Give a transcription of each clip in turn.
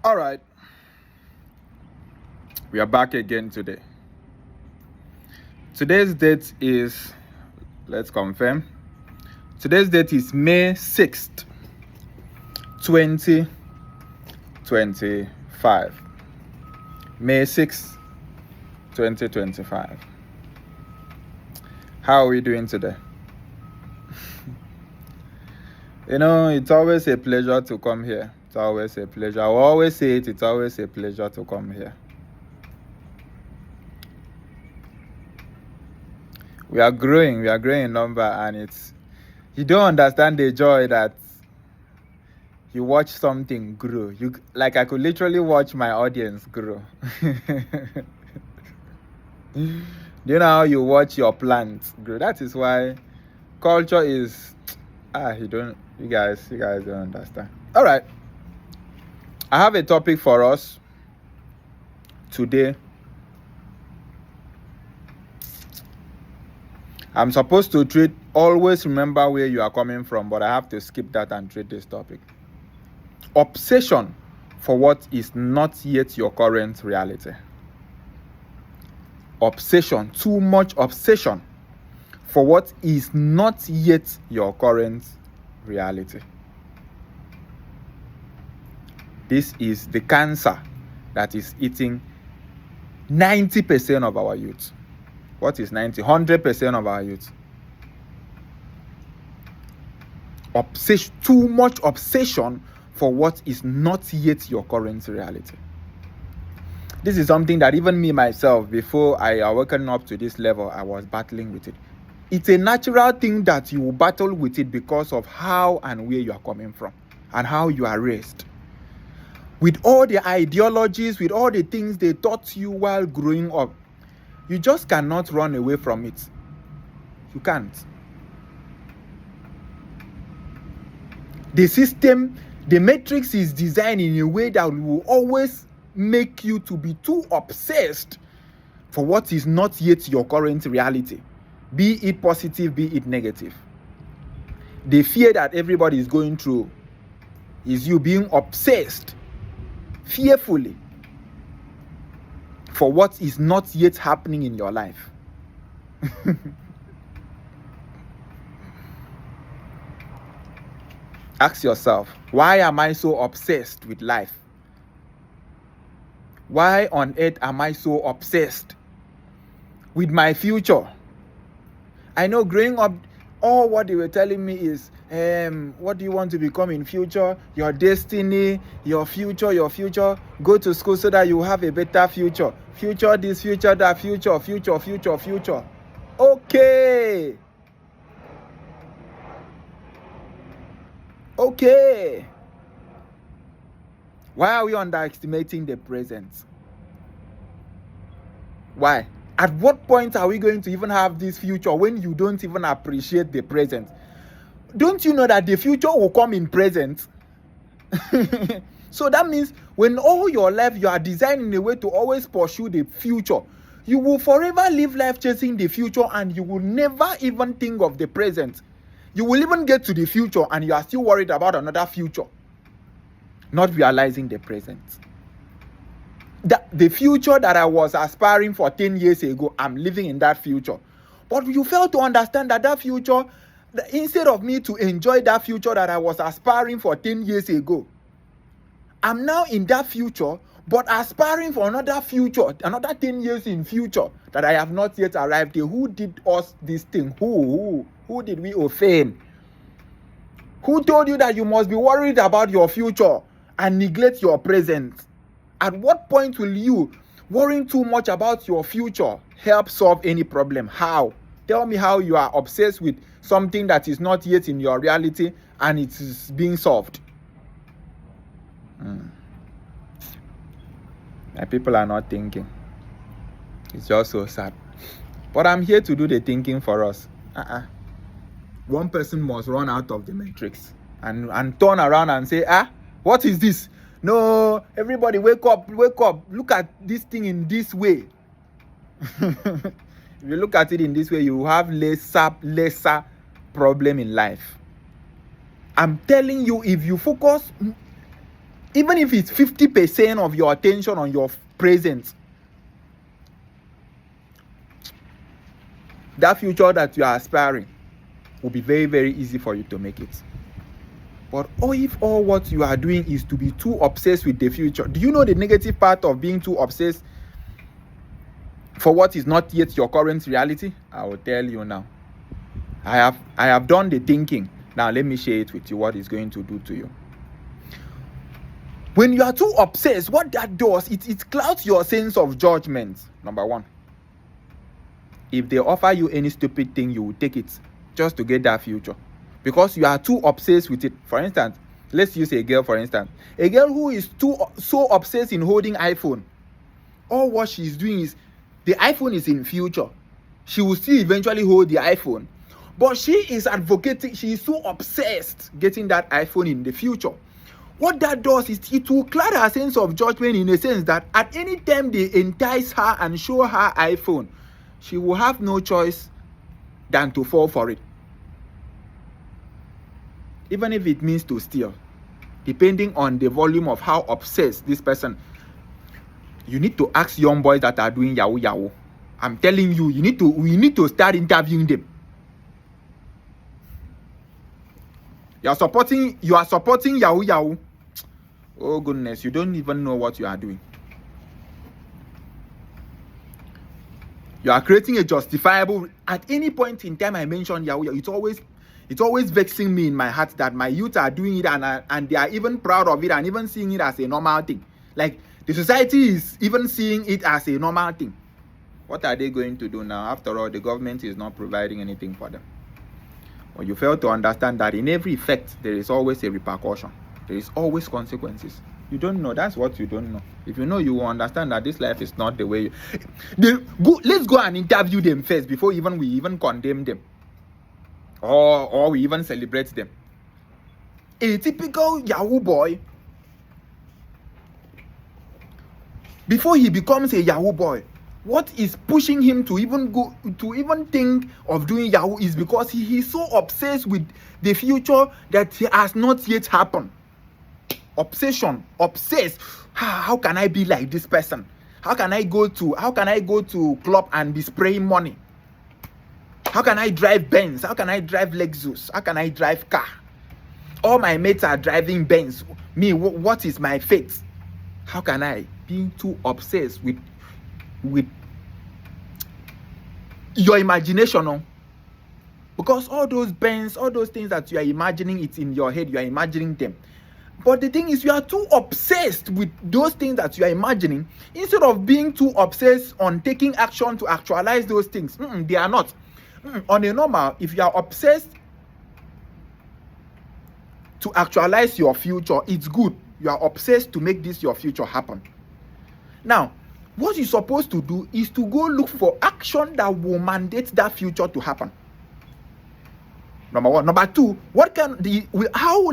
All right, we are back again today. Today's date is, let's confirm. Today's date is May 6th, 2025. May 6th, 2025. How are we doing today? It's always a pleasure to come here. It's always a pleasure. I will always say it. It's always a pleasure to come here. We are growing in number, and you don't understand the joy that you watch something grow. I could literally watch my audience grow. Do you know how you watch your plants grow? That is why culture is you guys don't understand. All right. I have a topic for us today. I'm supposed to always remember where you are coming from, but I have to skip that and treat this topic. Obsession for what is not yet your current reality. Obsession, too much obsession for what is not yet your current reality. This is the cancer that is eating 90% of our youth. What is 90? 100% of our youth. Obsession, too much obsession for what is not yet your current reality. This is something that even me myself, before I awakened up to this level, I was battling with it. It's a natural thing that you will battle with it because of how and where you are coming from and how you are raised. With all the ideologies, with all the things they taught you while growing up, you just cannot run away from it. You can't. The system, the matrix is designed in a way that will always make you to be too obsessed for what is not yet your current reality. Be it positive, be it negative. The fear that everybody is going through is you being obsessed fearfully for what is not yet happening in your life. Ask yourself, why am I so obsessed with life? Why on earth am I so obsessed with my future? I know growing up, all what they were telling me is, what do you want to become in future? Your destiny, your future. Go to school so that you have a better future. Future this, future that, future. Okay. Why are we underestimating the present? Why? At what point are we going to even have this future when you don't even appreciate the present? Don't you know that the future will come in present? So that means when all your life you are designed in a way to always pursue the future, you will forever live life chasing the future and you will never even think of the present. You will even get to the future and you are still worried about another future, not realizing the present. The future that I was aspiring for 10 years ago, I'm living in that future. But you fail to understand that future, instead of me to enjoy that future that I was aspiring for 10 years ago, I'm now in that future, but aspiring for another future, another 10 years in future that I have not yet arrived at. Who did us this thing? Who did we offend? Who told you that you must be worried about your future and neglect your present? At what point will you worrying too much about your future help solve any problem? How? Tell me how you are obsessed with something that is not yet in your reality and it is being solved. My people are not thinking. It's just so sad. But I'm here to do the thinking for us. One person must run out of the matrix and turn around and say, what is this? No, everybody wake up. Look at this thing in this way. If you look at it in this way, you have lesser problem in life. I'm telling you, if you focus Even if it's 50% of your attention on your present, that future that you are aspiring will be very, very easy for you to make it. But if all what you are doing is to be too obsessed with the future, do you know the negative part of being too obsessed for what is not yet your current reality? I will tell you now. I have done the thinking. Now let me share it with you, what it's going to do to you. When you are too obsessed, what that does, it clouds your sense of judgment. Number one. If they offer you any stupid thing, you will take it just to get that future, because you are too obsessed with it. For instance, let's use a girl, for instance. A girl who is so obsessed in holding iPhone. All what she's doing is, the iPhone is in future. She will still eventually hold the iPhone. But she is advocating, she is so obsessed getting that iPhone in the future. What that does is it will cloud her sense of judgment, in a sense that at any time they entice her and show her iPhone, she will have no choice than to fall for it. Even if it means to steal, depending on the volume of how obsessed this person. You need to ask young boys that are doing yahoo yahoo. I'm telling you, we need to start interviewing them. You are supporting yahoo yahoo. Oh goodness, you don't even know what you are doing. You are creating a justifiable. At any point in time I mention yahoo yahoo, it's always vexing me in my heart that my youth are doing it, and they are even proud of it and even seeing it as a normal thing. Like the society is even seeing it as a normal thing. What are they going to do now? After all, the government is not providing anything for them. Well, you fail to understand that in every effect, there is always a repercussion. There is always consequences. You don't know. That's what you don't know. If you know, you will understand that this life is not the way let's go and interview them first before we even condemn them. Or we even celebrate them. A typical Yahoo boy, before he becomes a Yahoo boy, what is pushing him to even think of doing Yahoo is because he is so obsessed with the future that has not yet happened. Obsession, obsessed. How can I be like this person? How can I go to club and be spraying money? How can I drive Benz? How can I drive Lexus? How can I drive car? All my mates are driving Benz. Me, what is my fate? How can I? Being too obsessed with your imagination, no? Because all those Benz, all those things that you are imagining, it's in your head, you are imagining them. But the thing is, you are too obsessed with those things that you are imagining, instead of being too obsessed on taking action to actualize those things. They are not. On a normal, if you are obsessed to actualize your future, it's good. You are obsessed to make this your future happen. Now, what you're supposed to do is to go look for action that will mandate that future to happen. Number one. Number two, how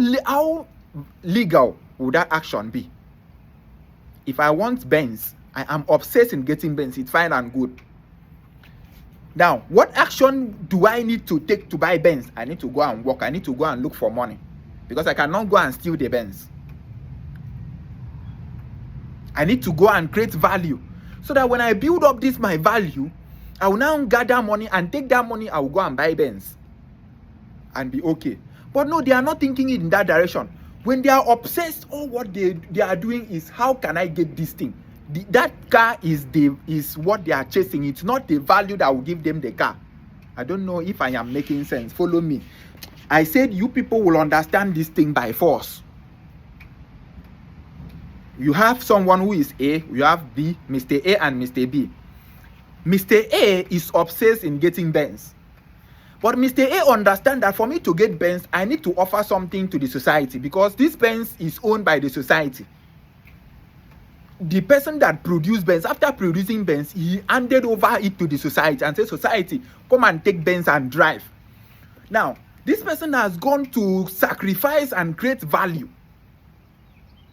legal would that action be? If I want Benz, I am obsessed in getting Benz, it's fine and good. Now, what action do I need to take to buy Benz? I need to go and work. I need to go and look for money, because I cannot go and steal the Benz. I need to go and create value, so that when I build up my value, I will now gather money and take that money. I will go and buy Benz and be okay. But no, they are not thinking it in that direction. When they are obsessed, all what they are doing is, how can I get this thing? That car is what they are chasing. It's not the value that will give them the car. I don't know if I am making sense. Follow me. I said you people will understand this thing by force. You have someone who is A, you have B, Mr. A and Mr. B. Mr. A is obsessed in getting Benz. But Mr. A understands that for me to get Benz, I need to offer something to the society, because this Benz is owned by the society. The person that produced Benz, after producing Benz, he handed over it to the society and said, society, come and take Benz and drive. Now, this person has gone to sacrifice and create value,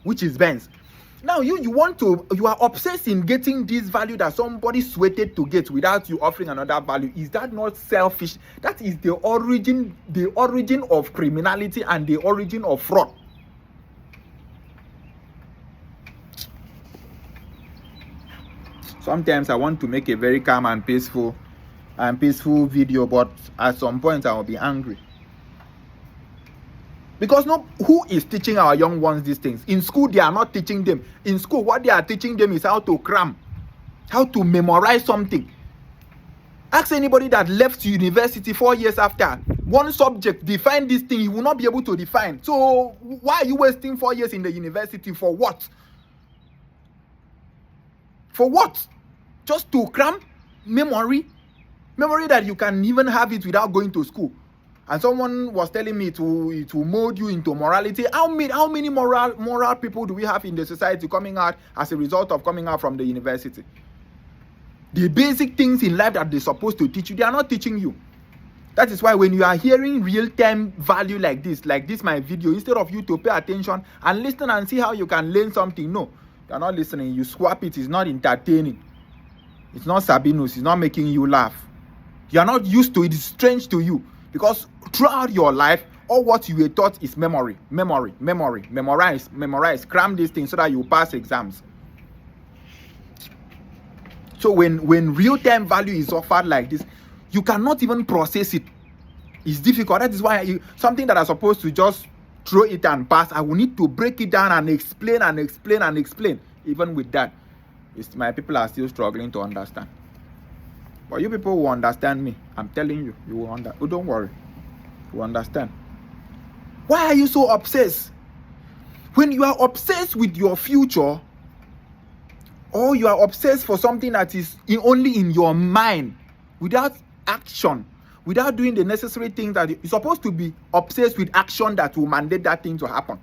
which is Benz. Now you are obsessed in getting this value that somebody sweated to get without you offering another value. Is that not selfish? That is the origin of criminality and the origin of fraud. Sometimes I want to make a very calm and peaceful video, but at some point I will be angry. Because who is teaching our young ones these things? In school, they are not teaching them. In school, what they are teaching them is how to cram, how to memorize something. Ask anybody that left university 4 years after one subject, define this thing, he will not be able to define. So why are you wasting 4 years in the university? For what? For what? Just to cram memory that you can even have it without going to school. And someone was telling me it will mold you into morality. How many moral people do we have in the society coming out as a result of coming out from the university? The basic things in life that they're supposed to teach you, they are not teaching you. That is why when you are hearing real-time value like this my video, instead of you to pay attention and listen and see how you can learn something, no, you're not listening. You swap it. It's not entertaining. It's not Sabinus. It's not making you laugh. You're not used to it. It's strange to you. Because throughout your life, all what you were taught is memory. Memorize, cram these things so that you pass exams. So when real-time value is offered like this, you cannot even process it. It's difficult. That is why something that I'm supposed to just throw it and pass, I will need to break it down and explain. Even with that, my people are still struggling to understand. But you people will understand me. I'm telling you, you will understand. Oh, don't worry. You will understand. Why are you so obsessed? When you are obsessed with your future, or you are obsessed for something that is only in your mind, without action, without doing the necessary things that you're supposed to be obsessed with action that will mandate that thing to happen,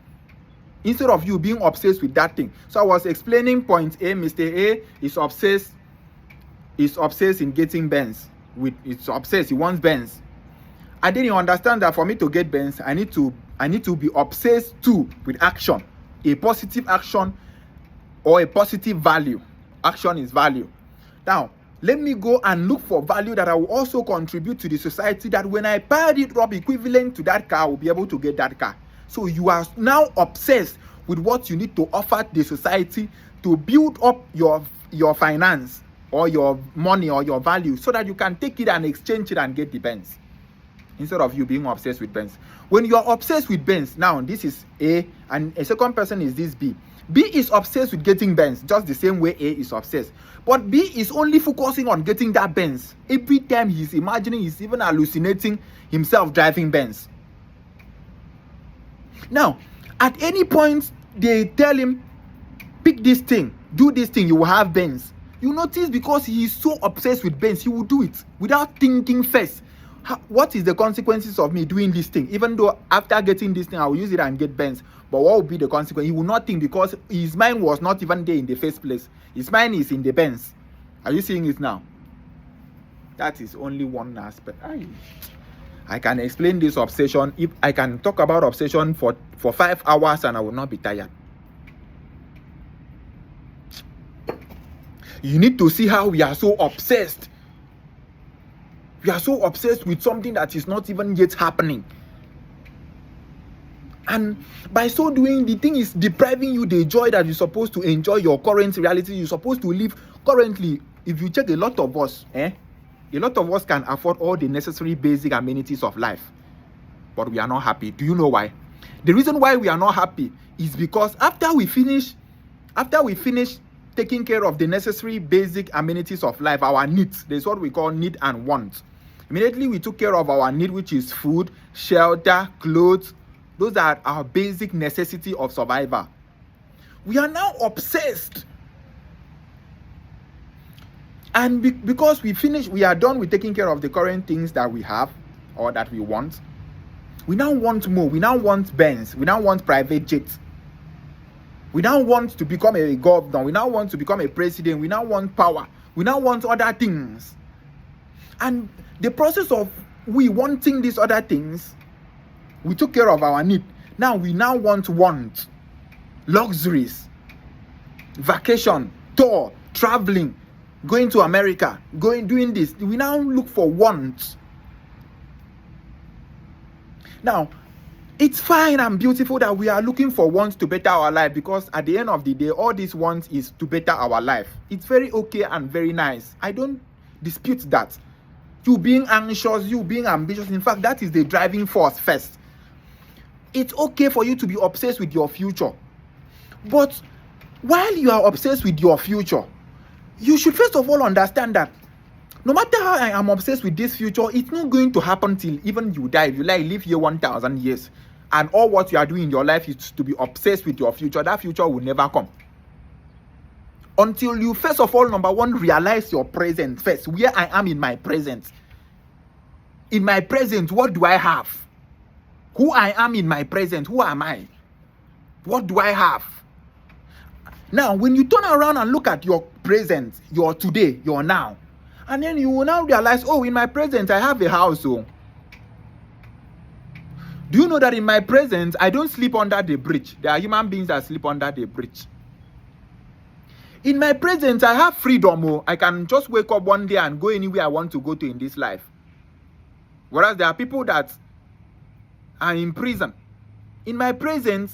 instead of you being obsessed with that thing. So I was explaining point A. Mr. A is obsessed in getting Benz. It's obsessed, he wants Benz. And then you understand that for me to get Benz, I need to be obsessed too with action, a positive action or a positive value. Action is value. Now, let me go and look for value that I will also contribute to the society, that when I paired it up equivalent to that car, I will be able to get that car. So you are now obsessed with what you need to offer the society to build up your finance or your money or your value, so that you can take it and exchange it and get the Benz, instead of you being obsessed with Benz. When you are obsessed with Benz, now this is A, and a second person is this B. B is obsessed with getting Benz, just the same way A is obsessed. But B is only focusing on getting that Benz. Every time he's imagining, he's even hallucinating himself driving Benz. Now, at any point they tell him, pick this thing, do this thing, you will have Benz. You notice, because he is so obsessed with Benz, he will do it without thinking first. What is the consequences of me doing this thing? Even though after getting this thing, I will use it and get Benz. But what will be the consequence? He will not think, because his mind was not even there in the first place. His mind is in the Benz. Are you seeing it now? That is only one aspect. I can explain this obsession. If I can talk about obsession for 5 hours and I will not be tired. You need to see how we are so obsessed. We are so obsessed with something that is not even yet happening. And by so doing, the thing is depriving you the joy that you're supposed to enjoy your current reality. You're supposed to live currently. If you check a lot of us can afford all the necessary basic amenities of life. But we are not happy. Do you know why? The reason why we are not happy is because after we finish taking care of the necessary basic amenities of life, our needs, there's what we call need and want. Immediately we took care of our need, which is food, shelter, clothes. Those are our basic necessity of survival. We are now obsessed. And because we are done with taking care of the current things that we have or that we want, we now want more. We now want Benz. We now want private jets. We now want to become a governor. We now want to become a president. We now want power. We now want other things. And the process of we wanting these other things, we took care of our need. Now we want luxuries, vacation, tour, traveling, going to America, doing this. We now look for wants. Now, It's fine and beautiful that we are looking for wants to better our life, because at the end of the day, all these wants is to better our life. It's very okay and very nice. I don't dispute that. You being anxious, you being ambitious, in fact, that is the driving force first. It's okay for you to be obsessed with your future. But while you are obsessed with your future, you should first of all understand that no matter how I am obsessed with this future, it's not going to happen till even you die. If you like live here 1,000 years, and all what you are doing in your life is to be obsessed with your future, that future will never come. Until you first of all, number one, realize your present first. Where I am in my present. In my present, what do I have? Who I am in my present, who am I? What do I have? Now, when you turn around and look at your present, your today, your now, and then you will now realize, oh, in my present, I have a house. Oh. Do you know that in my present, I don't sleep under the bridge? There are human beings that sleep under the bridge. In my present, I have freedom. Oh. I can just wake up one day and go anywhere I want to go to in this life. Whereas there are people that are in prison. In my present,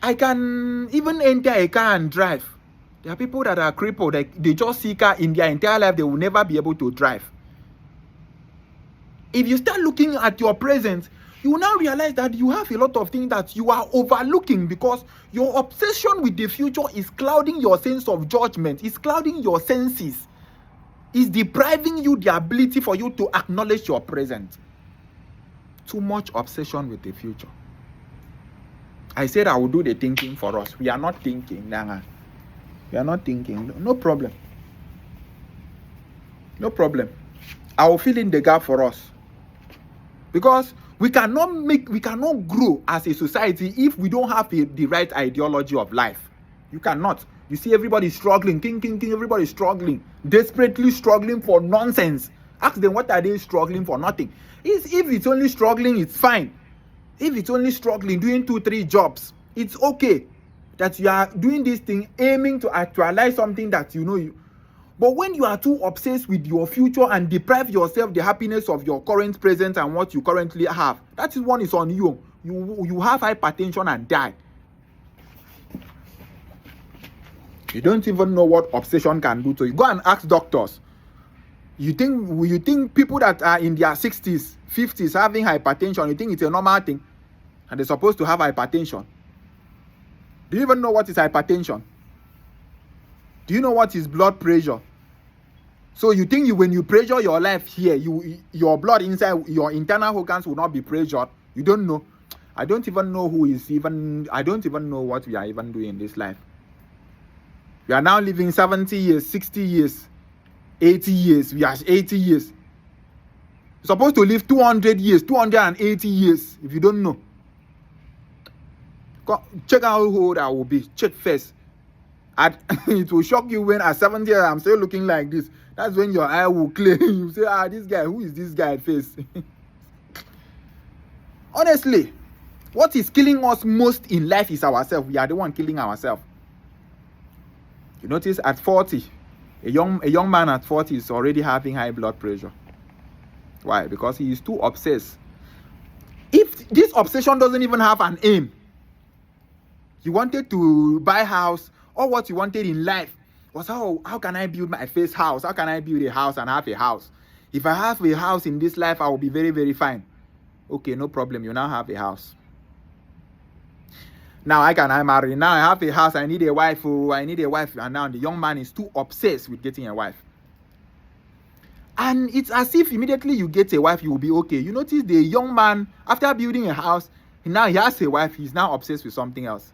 I can even enter a car and drive. There are people that are crippled. They just see car in their entire life. They will never be able to drive. If you start looking at your present, you will now realize that you have a lot of things that you are overlooking, because your obsession with the future is clouding your sense of judgment. It's clouding your senses. It's depriving you the ability for you to acknowledge your present. Too much obsession with the future. I said I will do the thinking for us. We are not thinking. We are not thinking. No problem. No problem. I will fill in the gap for us. Because we cannot grow as a society if we don't have the right ideology of life. You cannot. You see everybody struggling, everybody struggling, desperately struggling for nonsense. Ask them, what are they struggling for? Nothing. If it's only struggling, it's fine. If it's only struggling, doing 2-3 jobs, it's okay that you are doing this thing, aiming to actualize something that you know you. But when you are too obsessed with your future and deprive yourself the happiness of your current present and what you currently have, that is one is on you. You have hypertension and die. You don't even know what obsession can do to you. Go and ask doctors. You think people that are in their 60s, 50s having hypertension, you think it's a normal thing? And they're supposed to have hypertension. Do you even know what is hypertension? Do you know what is blood pressure? So you think when you pressure your life here, your blood inside your internal organs will not be pressured? You don't know. I don't even know I don't even know what we are even doing in this life. We are now living 70 years, 60 years, 80 years. We are 80 years. You're supposed to live 200 years, 280 years, if you don't know. Check out how old I will be. Check first. It will shock you when at 70 years I'm still looking like this. That's when your eye will clear. You say, this guy, who is this guy face? Honestly, what is killing us most in life is ourselves. We are the one killing ourselves. You notice at 40, a young man at 40 is already having high blood pressure. Why? Because he is too obsessed. If this obsession doesn't even have an aim, you wanted to buy a house, or what you wanted in life was how can I build my first house? How can I build a house and have a house? If I have a house in this life, I will be very, very fine. Okay, no problem. You now have a house. Now I marry? Now I have a house. I need a wife. Oh, I need a wife. And now the young man is too obsessed with getting a wife. And it's as if immediately you get a wife, you will be okay. You notice the young man, after building a house, now he has a wife. He's now obsessed with something else.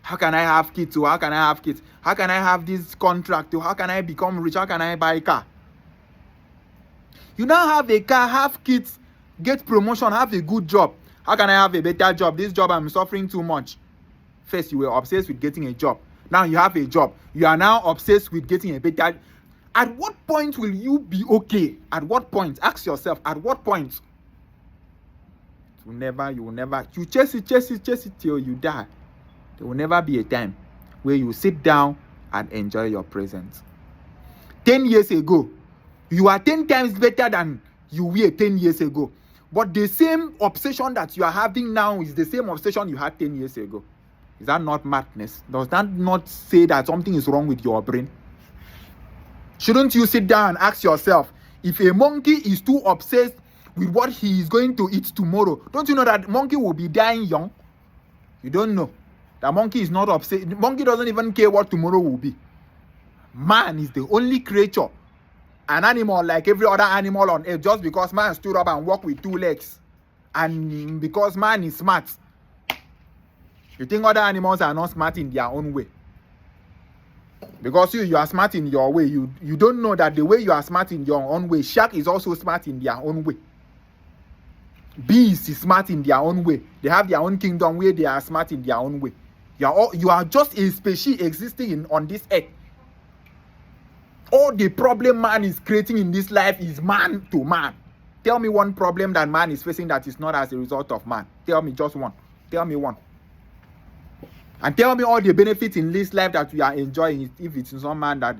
How can I have kids? How can I have kids? How can I have this contract? How can I become rich? How can I buy a car? You now have a car, have kids, get promotion, have a good job. How can I have a better job? This job, I'm suffering too much. First, you were obsessed with getting a job. Now you have a job. You are now obsessed with getting a better. At what point will you be okay? At what point? Ask yourself, at what point? You will never. You chase it till you die. There will never be a time where you sit down and enjoy your present. 10 years ago, you are 10 times better than you were 10 years ago. But the same obsession that you are having now is the same obsession you had 10 years ago. Is that not madness? Does that not say that something is wrong with your brain? Shouldn't you sit down and ask yourself, if a monkey is too obsessed with what he is going to eat tomorrow, don't you know that monkey will be dying young? You don't know. The monkey is not obsessed. The monkey doesn't even care what tomorrow will be. Man is the only creature, an animal like every other animal on earth, just because man stood up and walked with 2 legs. And because man is smart. You think other animals are not smart in their own way? Because you are smart in your way. You don't know that the way you are smart in your own way, shark is also smart in their own way. Bees is smart in their own way. They have their own kingdom where they are smart in their own way. You are just a species existing on this earth. All the problem man is creating in this life is man to man. Tell me one problem that man is facing that is not as a result of man. Tell me just one. Tell me one. And tell me all the benefits in this life that we are enjoying if it's not man that...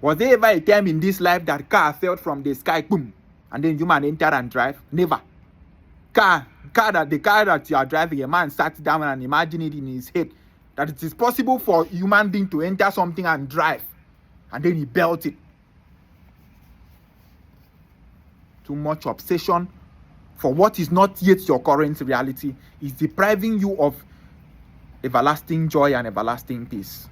Was there ever a time in this life that car fell from the sky, boom, and then human enter and drive? Never. The car that you are driving, a man sat down and imagined it in his head that it is possible for a human being to enter something and drive, and then he built it. Too much obsession for what is not yet your current reality is depriving you of everlasting joy and everlasting peace.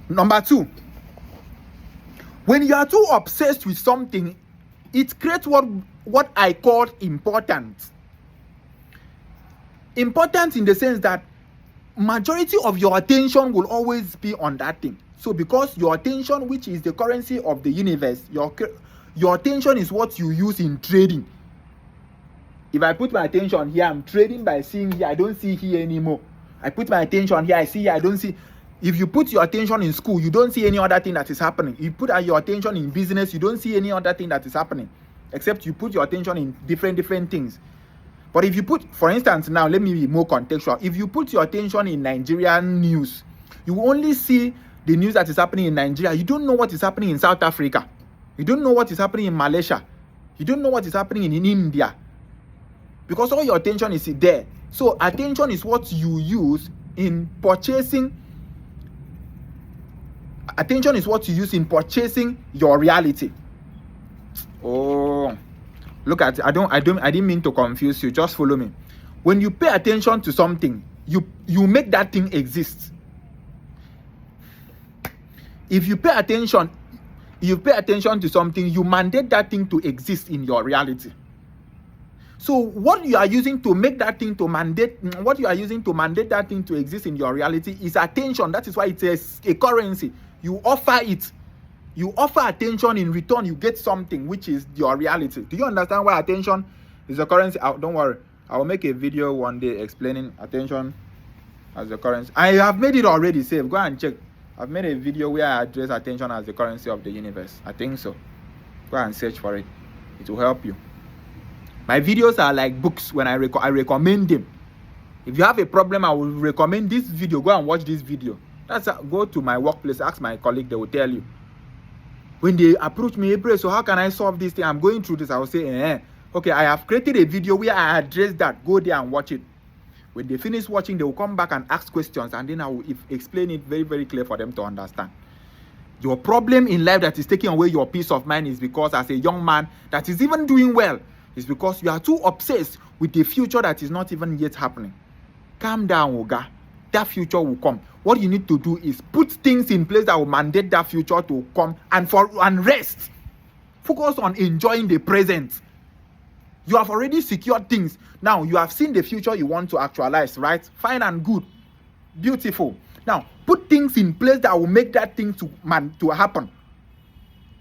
Number 2, when you are too obsessed with something, it creates what I call important. Important in the sense that majority of your attention will always be on that thing. So because your attention, which is the currency of the universe, your attention is what you use in trading. If I put my attention here, I'm trading by seeing here, I don't see here anymore. I put my attention here, I see here, I don't see. If you put your attention in school, you don't see any other thing that is happening. You put your attention in business, you don't see any other thing that is happening. Except you put your attention in different things. But if you put, for instance, now let me be more contextual. If you put your attention in Nigerian news, you only see the news that is happening in Nigeria. You don't know what is happening in South Africa. You don't know what is happening in Malaysia. You don't know what is happening in India. Because all your attention is there. So attention is what you use in purchasing. Attention is what you use in purchasing your reality. Oh, look at it. I didn't mean to confuse you. Just follow me. When you pay attention to something, you make that thing exist. If you pay attention to something, you mandate that thing to exist in your reality. So what you are using to make that thing that thing to exist in your reality is attention. That is why it's a currency. You offer it. You offer attention, in return you get something which is your reality. Do you understand why attention is a currency? Don't worry. I will make a video one day explaining attention as a currency. I have made it already. Save. Go and check. I've made a video where I address attention as the currency of the universe. I think so. Go and search for it. It will help you. My videos are like books. When I recommend them. If you have a problem, I will recommend this video. Go and watch this video. Go to my workplace, ask my colleague, they will tell you. When they approach me, hey, so how can I solve this thing? I'm going through this. I will say, okay, I have created a video where I address that. Go there and watch it. When they finish watching, they will come back and ask questions, and then I will explain it very, very clear for them to understand. Your problem in life that is taking away your peace of mind is because, as a young man that is even doing well, is because you are too obsessed with the future that is not even yet happening. Calm down, Oga. That future will come. What you need to do is put things in place that will mandate that future to come and rest. Focus on enjoying the present. You have already secured things. Now, you have seen the future you want to actualize, right? Fine and good. Beautiful. Now, put things in place that will make that thing to happen.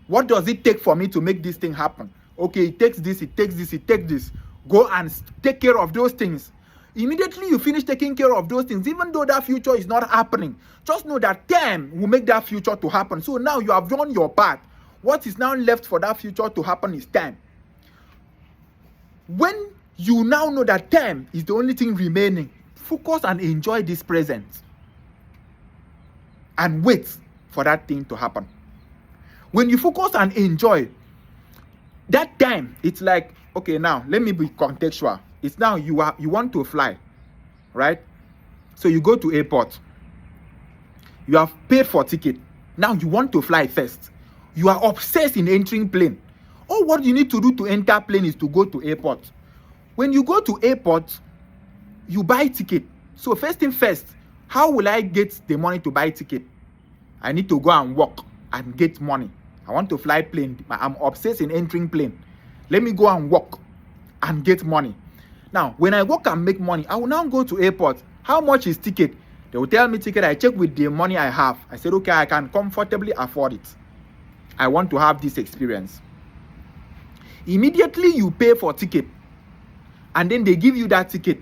What does it take for me to make this thing happen? Okay, it takes this, it takes this, it takes this. Go and take care of those things. Immediately you finish taking care of those things, even though that future is not happening, just know that time will make that future to happen. So now you have done your part. What is now left for that future to happen is time. When you now know that time is the only thing remaining, focus and enjoy this present. And wait for that thing to happen. When you focus and enjoy, That time, it's like, okay, now let me be contextual. It's now you want to fly, right? So you go to airport. You have paid for ticket. Now you want to fly first. You are obsessed in entering plane. All what you need to do to enter plane is to go to airport. When you go to airport, you buy ticket. So first thing first, how will I get the money to buy ticket? I need to go and work and get money. I want to fly plane. I'm obsessed in entering plane. Let me go and work and get money. Now, when I work and make money, I will now go to airport. How much is ticket? They will tell me ticket. I check with the money I have. I said, okay, I can comfortably afford it. I want to have this experience. Immediately you pay for ticket, and then they give you that ticket.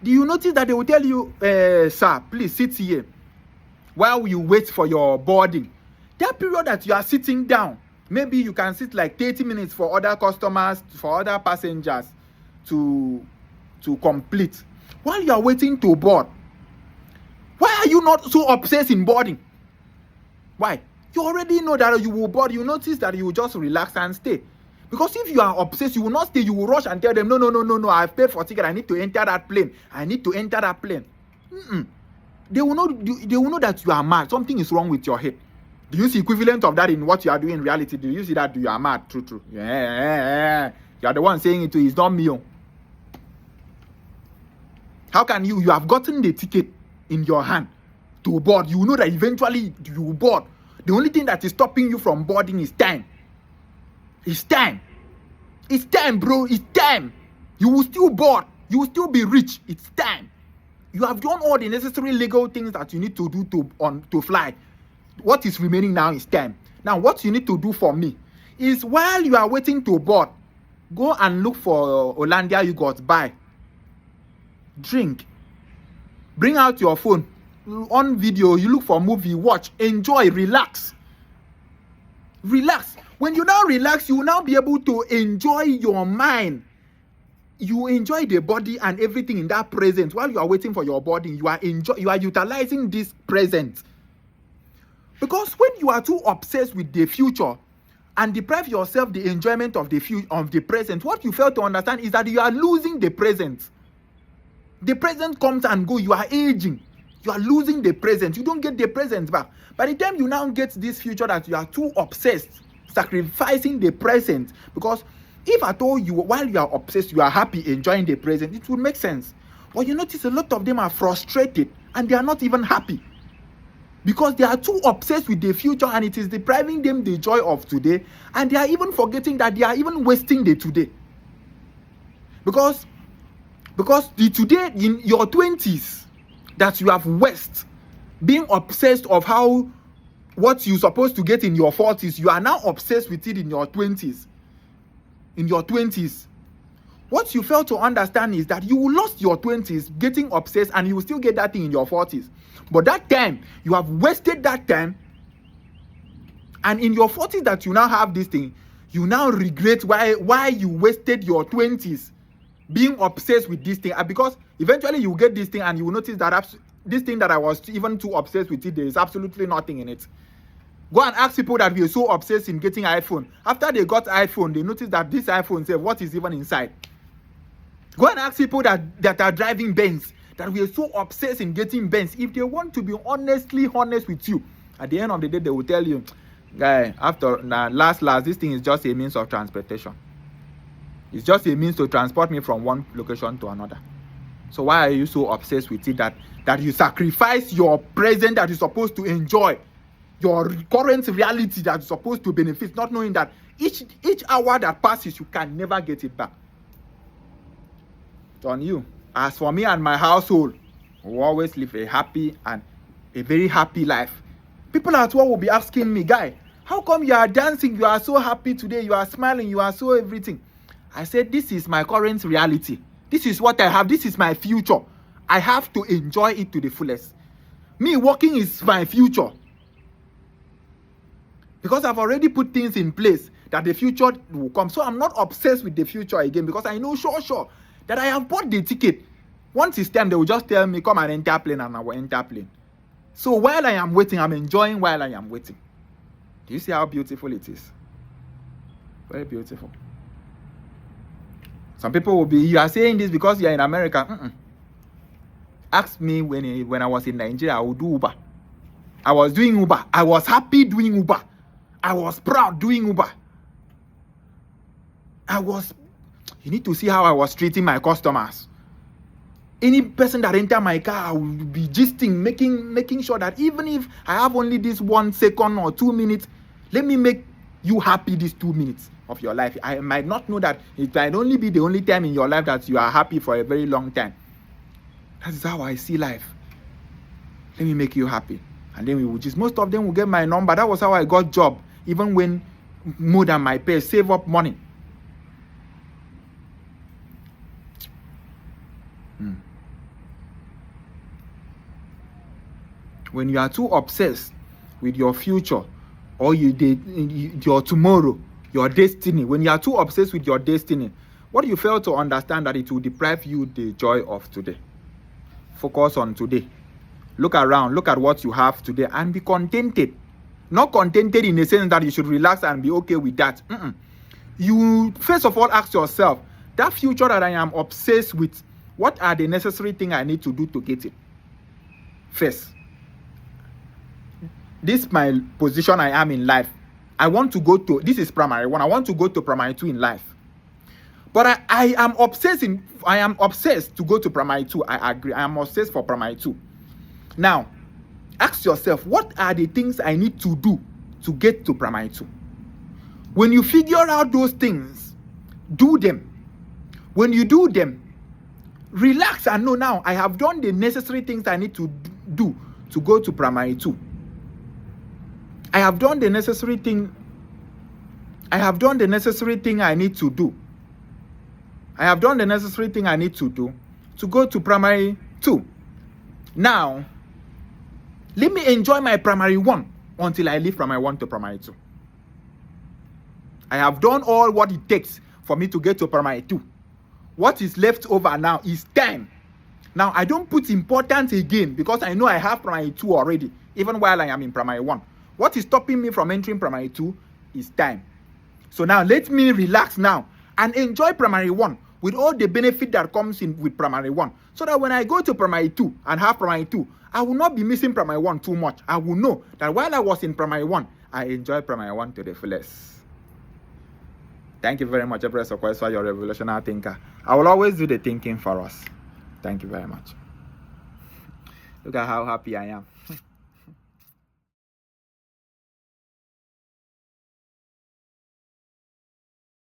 Do you notice that they will tell you, sir, please sit here while you wait for your boarding? That period that you are sitting down, maybe you can sit like 30 minutes for other customers, for other passengers to complete. While you are waiting to board, why are you not so obsessed in boarding? Why? You already know that you will board. You notice that you will just relax and stay. Because if you are obsessed, you will not stay. You will rush and tell them, no, I've paid for ticket. I need to enter that plane. They will know that you are mad. Something is wrong with your head. Do you see equivalent of that in what you are doing in reality? Do you see that you are mad? True. Yeah. You are the one saying it. It's not me. How can you have gotten the ticket in your hand to board? You know that eventually you will board. The only thing that is stopping you from boarding is time. It's time, bro. It's time. You will still board. You will still be rich. It's time. You have done all the necessary legal things that you need to do to fly. What is remaining now is time. Now, what you need to do for me is, while you are waiting to board, go and look for Hollandia yogurt, buy, drink, bring out your phone, on video, you look for movie, watch, enjoy, relax. When you now relax, you will now be able to enjoy your mind. You enjoy the body and everything in that present. While you are waiting for your body, you are utilizing this present. Because when you are too obsessed with the future and deprive yourself the enjoyment of the present, what you fail to understand is that you are losing the present. The present comes and goes. You are aging. You are losing the present. You don't get the present back. By the time you now get this future that you are too obsessed, sacrificing the present, because if at all while you are obsessed, you are happy enjoying the present, it would make sense. But you notice a lot of them are frustrated and they are not even happy because they are too obsessed with the future and it is depriving them the joy of today, and they are even forgetting that they are even wasting the today. Because the today in your 20s that you have wasted being obsessed of what you're supposed to get in your 40s, you are now obsessed with it in your 20s. What you fail to understand is that you lost your 20s getting obsessed and you will still get that thing in your 40s. But that time, you have wasted that time. And in your 40s that you now have this thing, you now regret why you wasted your 20s being obsessed with this thing. Because eventually you will get this thing and you will notice that this thing that I was even too obsessed with it, there is absolutely nothing in it. Go and ask people that were so obsessed in getting iPhone. After they got iPhone, they noticed that this iPhone said, what is even inside? Go and ask people that are driving Benz, that were so obsessed in getting Benz. If they want to be honest with you, at the end of the day, they will tell you, guy, last, this thing is just a means of transportation. It's just a means to transport me from one location to another. So why are you so obsessed with it that you sacrifice your present that you're supposed to enjoy, your current reality that you're supposed to benefit, not knowing that each hour that passes, you can never get it back? It's on you. As for me and my household, we always live a happy and a very happy life. People at work will be asking me, guy, how come you are dancing? You are so happy today. You are smiling. You are so everything. I said, this is my current reality. This is what I have. This is my future. I have to enjoy it to the fullest. Me working is my future. Because I've already put things in place that the future will come. So I'm not obsessed with the future again, because I know sure that I have bought the ticket. Once it's time, they will just tell me, come and enter plane, and I will enter plane. So while I am waiting, I'm enjoying while I am waiting. Do you see how beautiful it is? Very beautiful. Some people will be, you are saying this because you are in America. Ask me when I was in Nigeria, I would do Uber. I was doing Uber. I was happy doing Uber. I was proud doing Uber. You need to see how I was treating my customers. Any person that enter my car, I will be gisting, making sure that even if I have only this 1 second or 2 minutes, let me make you happy these 2 minutes of your life. I might not know that it might only be the only time in your life that you are happy for a very long time. That is how I see life. Let me make you happy. And then we will just, most of them will get my number. That was how I got job, even when more than my pay, save up money. When you are too obsessed with your future or your tomorrow, your destiny, when you are too obsessed with your destiny, what you fail to understand that it will deprive you the joy of today. Focus on today. Look around, look at what you have today and be contented. Not contented in the sense that you should relax and be okay with that. You first of all ask yourself, that future that I am obsessed with, what are the necessary things I need to do to get it? First, this is my position I am in life. I want to go to, this is primary 1. I want to go to primary 2 in life. But I am obsessed to go to primary 2. I agree. I am obsessed for primary 2. Now, ask yourself, what are the things I need to do to get to primary 2? When you figure out those things, do them. When you do them, relax and know now I have done the necessary things I need to do to go to primary 2. I have done the necessary thing I need to do. I have done the necessary thing I need to do to go to primary 2. Now, let me enjoy my primary 1 until I leave primary 1 to primary 2. I have done all what it takes for me to get to primary 2. What is left over now is time. Now, I don't put importance again because I know I have primary 2 already, even while I am in primary 1. What is stopping me from entering primary 2 is time. So now let me relax now and enjoy primary 1 with all the benefit that comes in with primary 1. So that when I go to primary 2 and have primary 2, I will not be missing primary 1 too much. I will know that while I was in primary 1, I enjoyed primary 1 to the fullest. Thank you very much, Everett Sokweswa, your revolutionary thinker. I will always do the thinking for us. Thank you very much. Look at how happy I am.